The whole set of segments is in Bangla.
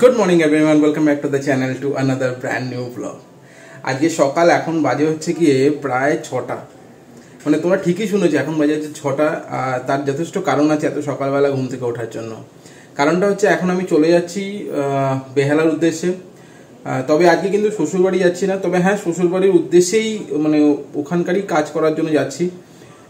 Good morning everyone, welcome back to the channel to another brand new blog. आज के सकाल এখন বাজে হচ্ছে কি প্রায় 6টা, মানে তোমরা ঠিকই শুনেছো, এখন বাজে হচ্ছে 6টা। তার যথেষ্ট কারণ আছে এত সকালবেলা ঘুম থেকে ওঠার জন্য। কারণটা হচ্ছে এখন আমি চলে যাচ্ছি বেহালার উদ্দেশ্যে। তবে আজকে কিন্তু শ্বশুরবাড়ি যাচ্ছি না, তবে হ্যাঁ শ্বশুরবাড়ির উদ্দেশ্যেই মানে ওখানকারই কাজ করার জন্য যাচ্ছি।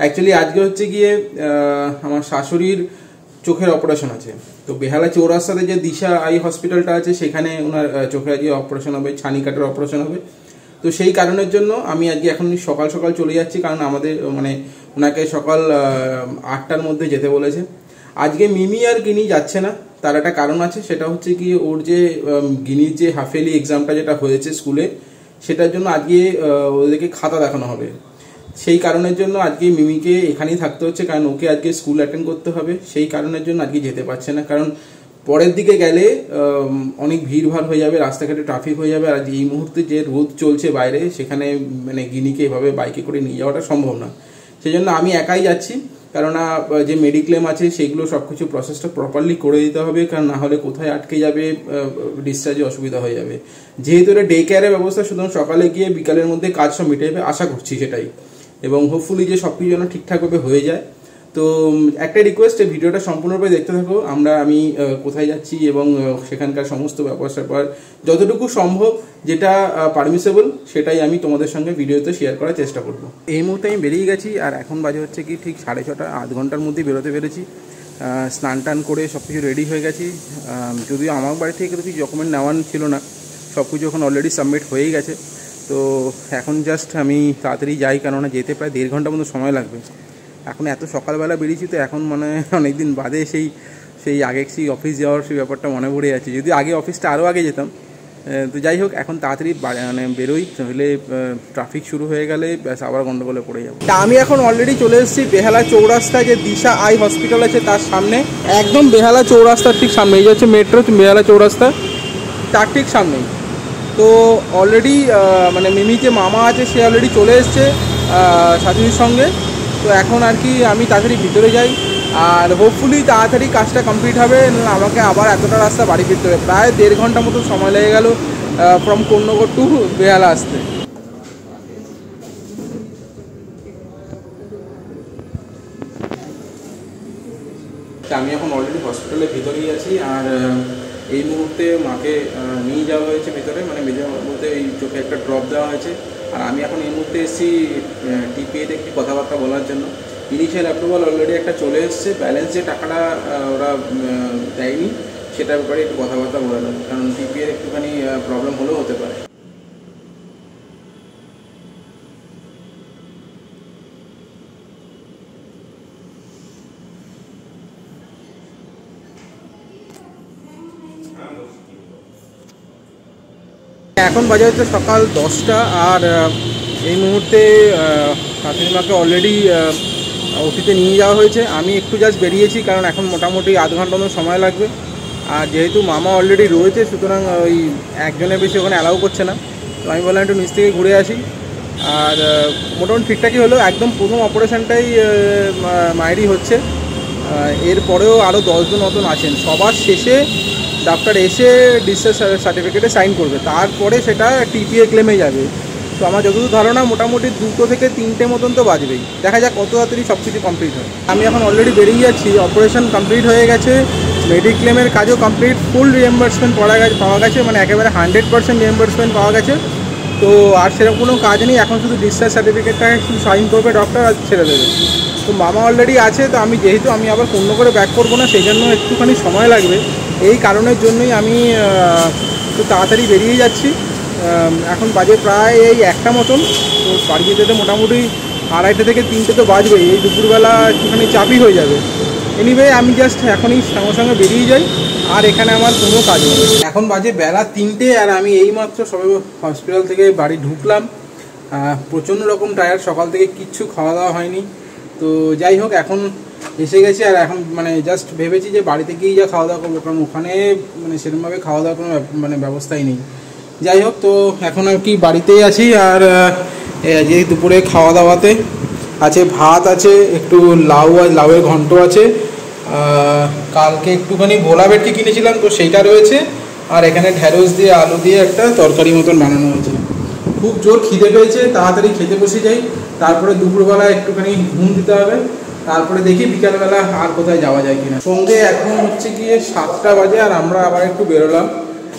অ্যাকচুয়ালি আজকে হচ্ছে গিয়ে আমার শাশুড়ির চোখের অপারেশন আছে। তো বেহালা চৌরাস্তাতে যে দিশা আই হসপিটালটা আছে সেখানে ওনার চোখে আজকে অপারেশন হবে, ছানি কাটার অপারেশন হবে। তো সেই কারণের জন্য আমি আজকে এখন সকাল সকাল চলে যাচ্ছি, কারণ আমাদের মানে ওনাকে সকাল 8টার মধ্যে যেতে বলেছে। আজকে মিমি আর গিনি যাচ্ছে না, তার একটা কারণ আছে, সেটা হচ্ছে কি ওর যে গিনির যে হাফেলি এক্সামটা যেটা হয়েছে স্কুলে, সেটার জন্য আজকে ওদেরকে খাতা দেখানো হবে। সেই কারণের জন্য আজকে মিমিকে এখানেই থাকতে হচ্ছে, কারণ ওকে আজকে স্কুল অ্যাটেন্ড করতে হবে। সেই কারণের জন্য আজকে যেতে পারছে না, কারণ পরের দিকে গেলে অনেক ভিড়ভাড় হয়ে যাবে, রাস্তাঘাটে ট্রাফিক হয়ে যাবে। আর এই মুহূর্তে যে রোদ চলছে বাইরে, সেখানে মানে গিনিকে এভাবে বাইকে করে নিয়ে যাওয়াটা সম্ভব না। সেই জন্য আমি একাই যাচ্ছি, কেননা যে মেডিক্লেম আছে সেগুলো সব কিছু প্রসেসটা প্রপারলি করে দিতে হবে, কারণ না হলে কোথায় আটকে যাবে, ডিসচার্জে অসুবিধা হয়ে যাবে। যেহেতু এটা ডে কেয়ারের ব্যবস্থা, সুতরাং সকালে গিয়ে বিকালের মধ্যে কাজ সব মিটে যাবে আশা করছি সেটাই, এবং হোপফুলি যে সব কিছু যেন ঠিকঠাকভাবে হয়ে যায়। তো একটা রিকোয়েস্ট, এই ভিডিওটা সম্পূর্ণভাবে দেখতে থাকো। আমি কোথায় যাচ্ছি এবং সেখানকার সমস্ত ব্যাপার স্যাপার যতটুকু সম্ভব, যেটা পারমিসেবল, সেটাই আমি তোমাদের সঙ্গে ভিডিওতে শেয়ার করার চেষ্টা করব। এই মুহূর্তে আমি বেরিয়ে গেছি, আর এখন বাজে হচ্ছে কি ঠিক 6:30, আধ ঘন্টার মধ্যেই বেরোতে পেরেছি। স্নান টান করে সব কিছু রেডি হয়ে গেছি। যদিও আমার বাড়ি থেকে কিছু ডকুমেন্ট নেওয়ার ছিল না, সব কিছু এখন অলরেডি সাবমিট হয়েই গেছে। তো এখন জাস্ট আমি তাড়াতাড়ি যাই, কেননা যেতে প্রায় 1.5 ঘন্টার মতো সময় লাগবে। এখন এত সকালবেলা বেরিয়েছি, তো এখন মানে অনেকদিন বাদে সেই আগে সেই অফিস যাওয়ার সেই ব্যাপারটা মনে পড়ে যাচ্ছে। যদি আগে অফিসটা আরও আগে যেতাম। তো যাই হোক, এখন তাড়াতাড়ি মানে বেরোই, তাহলে ট্রাফিক শুরু হয়ে গেলে ব্যাস আবার গন্ডগোলে পড়ে যাবো। তা আমি এখন অলরেডি চলে এসেছি বেহালা চৌরাস্তায় যে দিশা আই হসপিটাল আছে তার সামনে, একদম বেহালা চৌরাস্তার ঠিক সামনে। এই হচ্ছে মেট্রো বেহালা চৌরাস্তা, তার ঠিক সামনেই। তো অলরেডি মানে মিমি যে মামা আছে সে অলরেডি চলে এসছে শাশুড়ির সঙ্গে। তো এখন আর কি আমি তাড়াতাড়ি ভিতরে যাই, আর হোপফুলি তাড়াতাড়ি কাজটা কমপ্লিট হবে, না আমাকে আবার এতটা রাস্তা বাড়ি ফিরতে হবে। প্রায় 1.5 ঘন্টা মতো সময় লেগে গেল ফ্রম কোন্নগর টু বেহালা আসতে। আমি এখন অলরেডি হসপিটালের ভিতরেই আছি, আর এই মুহূর্তে মাকে নিয়ে যাওয়া হয়েছে ভিতরে, মানে মেজর বলতে এই চোখে একটা ড্রপ দেওয়া হয়েছে। আর আমি এখন এই মুহূর্তে এসেছি টিপিএতে একটি কথাবার্তা বলার জন্য। ইনিশিয়াল অ্যাপ্রুভাল অলরেডি একটা চলে এসছে, ব্যালেন্স যে টাকাটা ওরা দেয়নি সেটার ব্যাপারে একটু কথাবার্তা বলানো, কারণ টিপিএর একটুখানি প্রবলেম হলেও হতে পারে। এখন বাজে হচ্ছে সকাল 10টা, আর এই মুহূর্তে শাশুড়িমাকে অলরেডি ওটিতে নিয়ে যাওয়া হয়েছে। আমি একটু জাস্ট বেরিয়েছি, কারণ এখন মোটামুটি আধ ঘন্টা মতো সময় লাগবে। আর যেহেতু মামা অলরেডি রয়েছে, সুতরাং ওই একজনের বেশি ওখানে অ্যালাউ করছে না। তো আমি বললাম একটু নিচ থেকে ঘুরে আসি। আর মোটামুটি ঠিকঠাকই হলো, একদম প্রথম অপারেশনটাই মায়েরই হচ্ছে। এরপরেও আরও 10 জন মতন আছেন। সবার শেষে ডাক্তার এসে ডিসচার্জ সার্টিফিকেটে সাইন করবে, তারপরে সেটা টিপিএ ক্লেমে যাবে। তো আমার যতদূর ধারণা মোটামুটি 2 থেকে 3টে মতন তো বাজবেই। দেখা যাক কত তাড়াতাড়ি সব কিছু কমপ্লিট হয়। আমি এখন অলরেডি বেরিয়ে যাচ্ছি, অপারেশন কমপ্লিট হয়ে গেছে, মেডিক্লেমের কাজও কমপ্লিট, ফুল রিএম্বার্সমেন্ট পাওয়া গেছে, মানে একেবারে 100% রিএম্বার্সমেন্ট পাওয়া গেছে। তো আর সেরকম কোনো কাজ নেই, এখন শুধু ডিসচার্জ সার্টিফিকেটটা শুধু সাইন করবে ডক্টর, আর ছেড়ে দেবে। তো মামা অলরেডি আছে, তো আমি যেহেতু আমি আবার অন্য করে ব্যাক করবো না, সেই জন্য একটুখানি সময় লাগবে। এই কারণের জন্যই আমি একটু তাড়াতাড়ি বেরিয়ে যাচ্ছি। এখন বাজে প্রায় এই 1টা মতন। তো বাড়ি যেতে মোটামুটি 2:30 থেকে 3টে তো বাজবেই, এই দুপুরবেলা একটুখানি চাপই হয়ে যাবে। এনিওয়ে আমি জাস্ট এখনই সঙ্গে সঙ্গে বেরিয়ে যাই, আর এখানে আমার কোনো কাজ নেই। এখন বাজে বেলা 3টে, আর আমি এইমাত্র সবে হসপিটাল থেকে বাড়ি ঢুকলাম। প্রচণ্ড রকম টায়ার্ড, সকাল থেকে কিচ্ছু খাওয়া দাওয়া হয়নি। তো যাই হোক, এখন এসে গেছি, আর এখন মানে জাস্ট ভেবেছি যে বাড়িতে গিয়েই যা খাওয়া দাওয়া করবো, কারণ ওখানে মানে সেরকমভাবে খাওয়া দাওয়ার কোনো মানে ব্যবস্থাই নেই। যাই হোক, তো এখন আর কি বাড়িতেই আছি। আর যে দুপুরে খাওয়া দাওয়াতে আছে ভাত আছে, একটু লাউয়ের ঘন্ট আছে, কালকে একটুখানি ভোলা ভেটকি কিনেছিলাম, তো সেইটা রয়েছে। আর এখানে ঢ্যাঁড়স দিয়ে আলু দিয়ে একটা তরকারি মতন বানানো হয়েছে। খুব জোর খিদে পেয়েছে, তাড়াতাড়ি খেতে বসে যাই, তারপরে দুপুরবেলা একটুখানি ঘুম দিতে হবে, তারপরে দেখি বিকালবেলা আর কোথায় যাওয়া যায় কিনা। সঙ্গে এখন হচ্ছে গিয়ে 7টা বাজে আর আমরা আবার একটু বেরোলাম।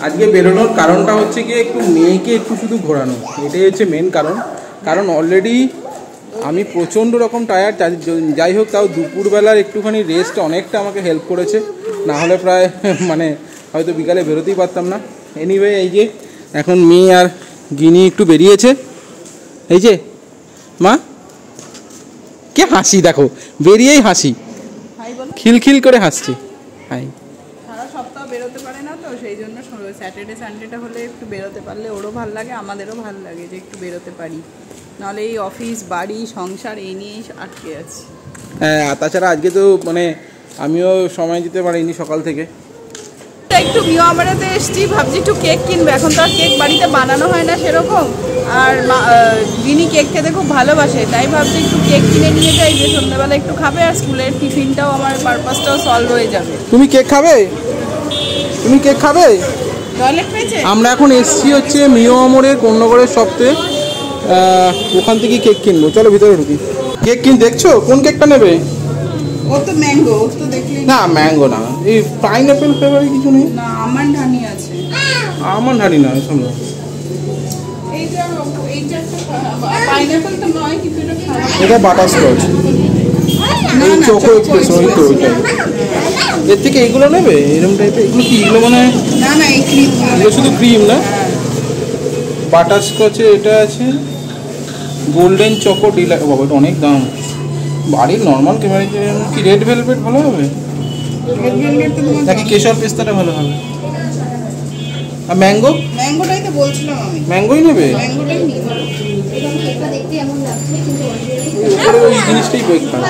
আজকে বেরোনোর কারণটা হচ্ছে গিয়ে একটু মেয়েকে একটু শুধু ঘোরানো, এটাই হচ্ছে মেন কারণ। কারণ অলরেডি আমি প্রচণ্ড রকম টায়ার্ড, যাই হোক তাও দুপুরবেলার একটুখানি রেস্ট অনেকটা আমাকে হেল্প করেছে, না হলে প্রায় মানে হয়তো বিকালে বেরোতেই পারতাম না। এনিওয়ে এই যে এখন মেয়ে আর গিনি একটু বেরিয়েছে, এই যে মা কে হাসি দেখো, বেরিয়েই হাসি, খিলখিল করে হাসছে। হাই, সারা সপ্তাহ বেরোতে পারে না তো, সেই জন্য স্যাটারডে সানডেটা হলে একটু বেরোতে পারলে ওরও ভালো লাগে, আমাদেরও ভালো লাগে যে একটু বেরোতে পারি, নাহলে এই অফিস বাড়ি সংসার এই নিয়েই আটকে আছি। হ্যাঁ, তাছাড়া আজকে তো মানে আমিও সময় দিতে পারিনি সকাল থেকে। একটু মিও আমারাতে এসছি, ভাবছি একটু কেক কিনবো, এখন তো আর কেক বাড়িতে বানানো হয় না সেরকম, আর গিনি কেক খেতে খুব ভালোবাসে, তাই ভাবছি একটু কেক কিনে নিয়ে যাই, যে সন্ধ্যাবেলা একটু খাবে আর স্কুলের টিফিনটাও আমার পারপাসটাও সলভ হয়ে যাবে। তুমি কেক খাবে? তুমি কেক খাবে? টয়লেট পেয়েছে? আমরা এখন এসছি হচ্ছে মিও আমরের কন্যগড়ের সপ্তাহে, ওখান থেকে কেক কিনবো। চলো ভিতরে ঢুকি। কেক কিন, দেখছো কোন কেকটা নেবে? ও তো ম্যাঙ্গো, ও তো দেখলি না ম্যাঙ্গো না, এই পাইনঅ্যাপেল ফ্লেভারে কিছু নেই? না, আমন্ড হানি আছে। আমন্ড হানি না, শোনো এইটা পাইনঅ্যাপল তো নয়, কিন্তু এটা খারাপ। এটা বাটারস্কচ, এই চোকো এক্সপ্রেস, ওই তো ওইটা। এর থেকে এইগুলো নেবে, এরকম টাইপের? এগুলো কি, এগুলো মানে না না, এই ক্রিম, এগুলো শুধু ক্রিম না? বাটারস্কচে এটা আছে, গোল্ডেন চকো ডিলাইট। বাবা এটা অনেক দাম। বাড়ির নর্মাল ক্যামেরা কি রেড ভেলভেট ভালো হবে নাকি কেশর পেস্তাটা ভালো হবে? আর ম্যাঙ্গো? ম্যাঙ্গোটাই তো বলছিলাম আমি। ম্যাঙ্গোই নেবে? ম্যাঙ্গোটাই নিই। উপরে ওই জিনিসটাই বই খারাপ।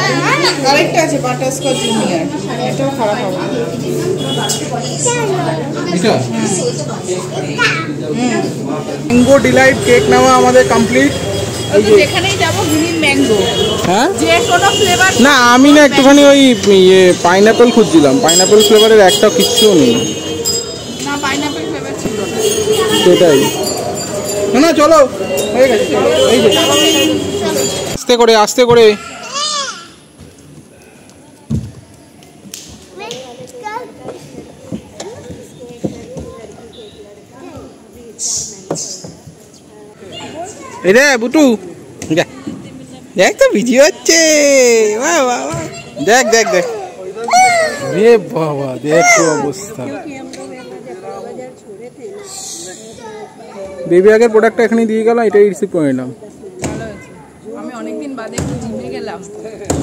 আরেকটা আছে বাটারস্কচ জুনিয়র, এটাও খারাপ হবে না। এটা ম্যাঙ্গো ডিলাইট কেক নেওয়া আমাদের কমপ্লিট। যেখানেই যাবো গ্রিন ম্যাঙ্গো, হ্যাঁ যে কোনো ফ্লেভার। না আমি না একটুখানি ওই পাইনঅ্যাপেল খুঁজছিলাম, পাইনঅ্যাপেল ফ্লেভারের একটা কিচ্ছুও নেই। না, পাইনঅ্যাপেল ফ্লেভার ছিল না। সেটাই না, চলো হয়ে গেছে। এই যে আস্তে করে আস্তে করে। এই রে বুটু, দেখ তো ভিডিও হচ্ছে, দেখ দেখ দেখ, রে বাবা দেখ অবস্থা। বেবি আগের প্রোডাক্টটা এখানে দিয়ে গেলাম, এটাই রিসিভ করে নিলাম। ভালো হয়েছে, আমি অনেকদিন বাদে একটু জিমে গেলাম,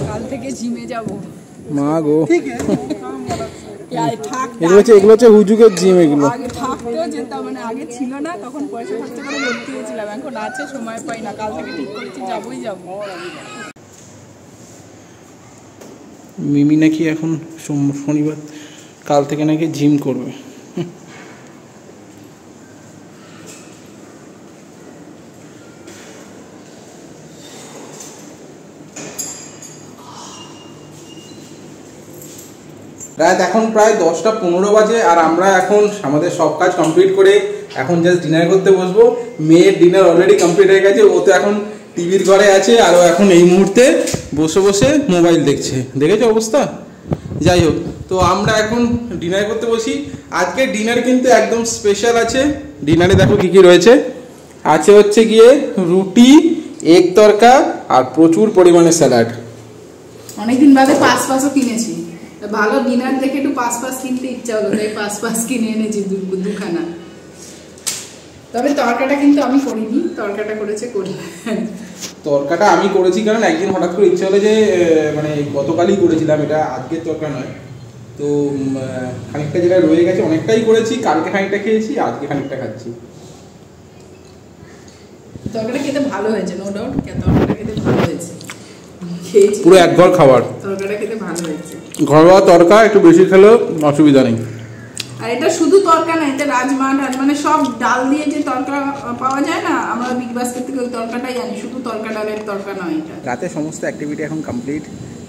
কাল থেকে জিমে যাব। মা গো, এগুলো হচ্ছে হুজুগের জিম। এগুলো আগে থাকতেও যেতাম, মানে আগে ছিল না, তখন পয়সা খরচা করে ভর্তি হয়েছিলাম, এখন আছে, সময় পাই না, কাল থেকে ঠিক করেছি যাবোই যাবো। মিমি নাকি এখন শনিবার, কাল থেকে নাকি জিম করবে। রাত এখন প্রায় 10টা 15 বাজে, আর আমরা এখন আমাদের সব কাজ কমপ্লিট করে এখন জাস্ট ডিনার করতে বসবো। মেয়ের ডিনার অলরেডি কমপ্লিট হয়ে গেছে, ও তো এখন টিভির ঘরে আছে, আর ও এখন এই মুহূর্তে বসে বসে মোবাইল দেখছে। দেখেছো অবস্থা? যাই হোক, তো আমরা এখন ডিনার করতে বসি। আজকে ডিনার কিন্তু একদম স্পেশাল আছে। ডিনারে দেখো কি কি রয়েছে। আছে হচ্ছে গিয়ে রুটি, এগ তরকা আর প্রচুর পরিমাণে স্যালাড। অনেকদিন বাদে পাঁচও কিনেছি, ভালো ডিনার দেখে একটু পাঁচ কিনতে ইচ্ছা হলো, তাই পাঁচ কিনে এনেছি দুখানা। তবে তরকাটা কিন্তু আমি করিনি, তরকাটা করেছে কল্যাণ। তরকাটা আমি করেছি কারণ একদিন হঠাৎ করে ইচ্ছা হলো যে মানে গতকালই করেছিলাম, এটা আজকের তরকা নয়। তো খানিকটা যেটা রয়ে গেছে অনেকটাই করেছি, কালকে খানিকটা খেয়েছি, আজকে খানিকটা খাচ্ছি। তরকাটা খেতে ভালো হয়েছে, নো ডাউট, তরকাটা খেতে ভালো হয়েছে, পুরো একঘর খাবার। তরকাটা খেতে ভালো হয়েছে। ঘরোয়া তরকা, একটু বেশি খেলেও অসুবিধা নেই। আর এটা শুধু তরকা না, এটা রাজমা মানে সব ডাল দিয়ে যে তরকা পাওয়া যায় না, আমরা বিগ বাস্কেট থেকে ওই তরকাটাই আনি, শুধু তরকা ডালের তরকা নয় এটা। রাতে সমস্ত অ্যাক্টিভিটি এখন কমপ্লিট,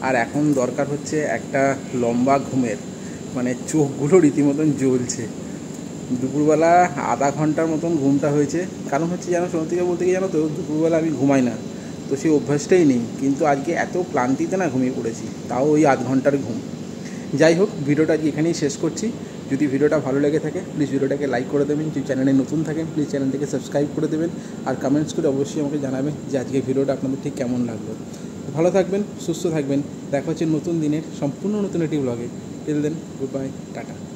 আর এখন দরকার হচ্ছে একটা লম্বা ঘুমের, মানে চোখগুলো রীতিমতন জ্বলছে। দুপুরবেলা আধা ঘন্টার মতন ঘুমটা হয়েছে। কারণ হচ্ছে জানো, সত্যি থেকে বলতে গিয়ে জানো তো, দুপুরবেলা আমি ঘুমাই না, তো সেই অভ্যাসটাই নেই। কিন্তু আজকে এত ক্লান্তিতে না ঘুমিয়ে পড়েছি, তাও ওই আধ ঘন্টার ঘুম। যাই হোক, ভিডিওটা আজকে এখানেই শেষ করছি। যদি ভিডিওটা ভালো লেগে থাকে প্লিজ ভিডিওটাকে লাইক করে দেবেন। যদি চ্যানেলে নতুন থাকেন প্লিজ চ্যানেলটিকে সাবস্ক্রাইব করে দেবেন। আর কমেন্টস করে অবশ্যই আমাকে জানাবেন যে আজকে ভিডিওটা আপনাদের ঠিক কেমন লাগলো। ভালো থাকবেন, সুস্থ থাকবেন। দেখা হচ্ছে নতুন দিনের সম্পূর্ণ নতুন একটি ব্লগে। Till then, good bye, tata.